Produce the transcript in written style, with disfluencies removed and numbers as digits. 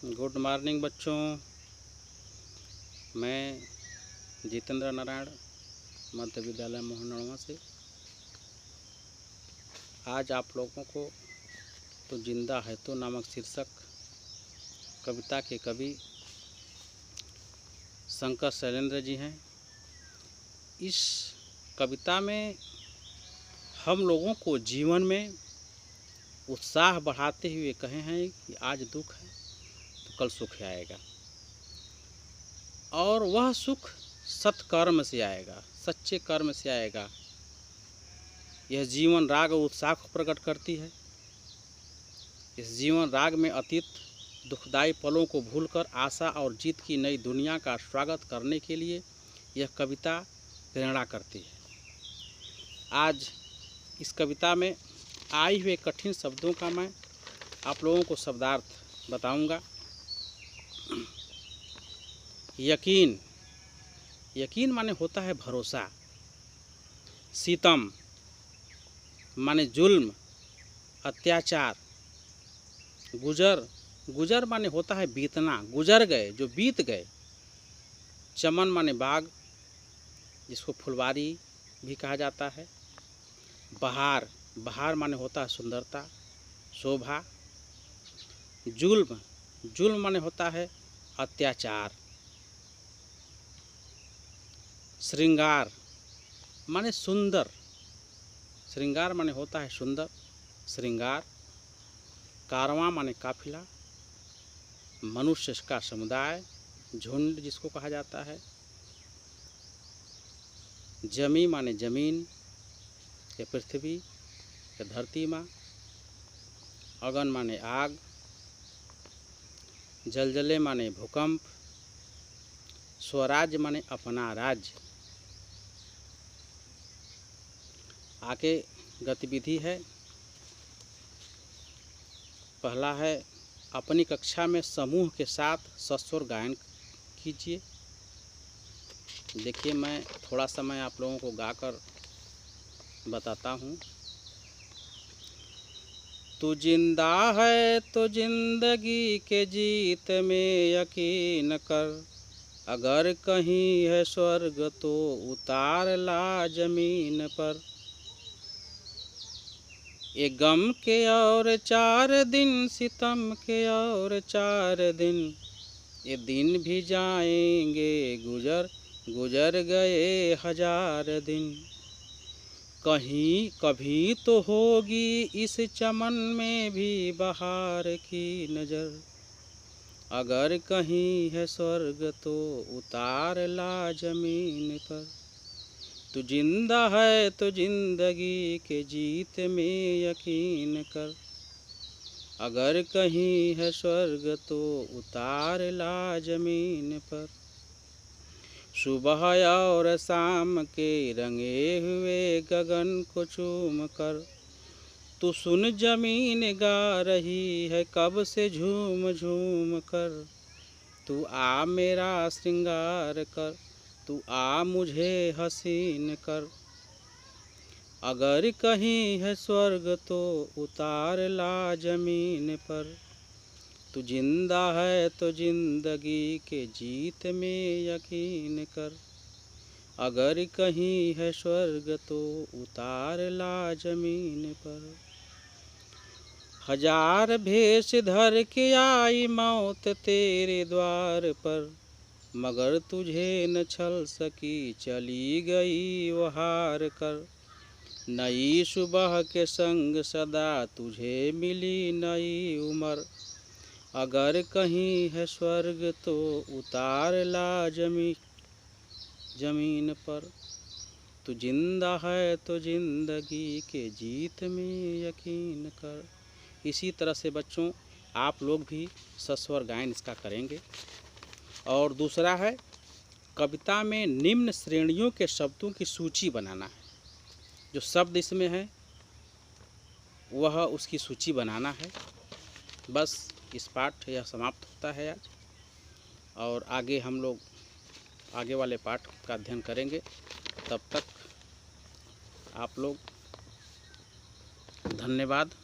Good morning बच्चों। मैं जितेंद्र नारायण मध्य विद्यालय मोहनवा से आज आप लोगों को तो जिंदा है तो नामक शीर्षक कविता के कवि शंकर शैलेंद्र जी हैं। इस कविता में हम लोगों को जीवन में उत्साह बढ़ाते हुए कहे हैं कि आज दुख है तो कल सुख आएगा, और वह सुख सत्कर्म से आएगा, सच्चे कर्म से आएगा। यह जीवन राग और उत्साह को प्रकट करती है। इस जीवन राग में अतीत दुखदायी पलों को भूलकर आशा और जीत की नई दुनिया का स्वागत करने के लिए यह कविता प्रेरणा करती है। आज इस कविता में आए हुए कठिन शब्दों का मैं आप लोगों को शब्दार्थ बताऊंगा। यकीन, यकीन माने होता है भरोसा। सितम माने जुल्म, अत्याचार। गुजर, गुजर माने होता है बीतना, गुजर गए, जो बीत गए। चमन माने बाग, जिसको फुलवारी भी कहा जाता है। बहार, बहार माने होता है सुंदरता, शोभा। जुल्म, जुल्म माने होता है अत्याचार। श्रृंगार माने सुंदर, श्रृंगार माने होता है सुंदर, श्रृंगार। कारवां माने काफिला, मनुष्य का समुदाय, झुंड जिसको कहा जाता है। जमी माने जमीन या पृथ्वी या धरती माँ। अगन माने आग। जलजले माने भूकंप। स्वराज्य माने अपना राज्य। आगे गतिविधि है। पहला है अपनी कक्षा में समूह के साथ सस्वर गायन कीजिए। देखिए, मैं थोड़ा समय आप लोगों को गाकर बताता हूँ। तू जिंदा है तो जिंदगी के जीत में यकीन कर, अगर कहीं है स्वर्ग तो उतार ला जमीन पर। ये गम के और 4 दिन, सितम के और 4 दिन, ये दिन भी जाएंगे गुजर, गुजर गए 1000 दिन। कहीं कभी तो होगी इस चमन में भी बहार की नज़र, अगर कहीं है स्वर्ग तो उतार ला जमीन पर। तू जिंदा है तो जिंदगी के जीत में यकीन कर, अगर कहीं है स्वर्ग तो उतार ला जमीन पर। सुबह और शाम के रंगे हुए गगन को चूम कर, तू सुन जमीन गा रही है कब से झूम झूम कर। तू आ मेरा श्रृंगार कर, तू आ मुझे हसीन कर, अगर कहीं है स्वर्ग तो उतार ला जमीन पर। तू जिंदा है तो जिंदगी के जीत में यकीन कर, अगर कहीं है स्वर्ग तो उतार ला जमीन पर। 1000 भेष धर के आई मौत तेरे द्वार पर, मगर तुझे न छल सकी, चली गई वो हार कर। नई सुबह के संग सदा तुझे मिली नई उम्र, अगर कहीं है स्वर्ग तो उतार ला जमीन पर। तू जिंदा है तो जिंदगी के जीत में यकीन कर। इसी तरह से बच्चों आप लोग भी सस्वर गायन इसका करेंगे। और दूसरा है कविता में निम्न श्रेणियों के शब्दों की सूची बनाना है। जो शब्द इसमें है वह उसकी सूची बनाना है। बस इस पाठ यह समाप्त होता है आज, और आगे हम लोग आगे वाले पाठ का अध्ययन करेंगे। तब तक आप लोग धन्यवाद।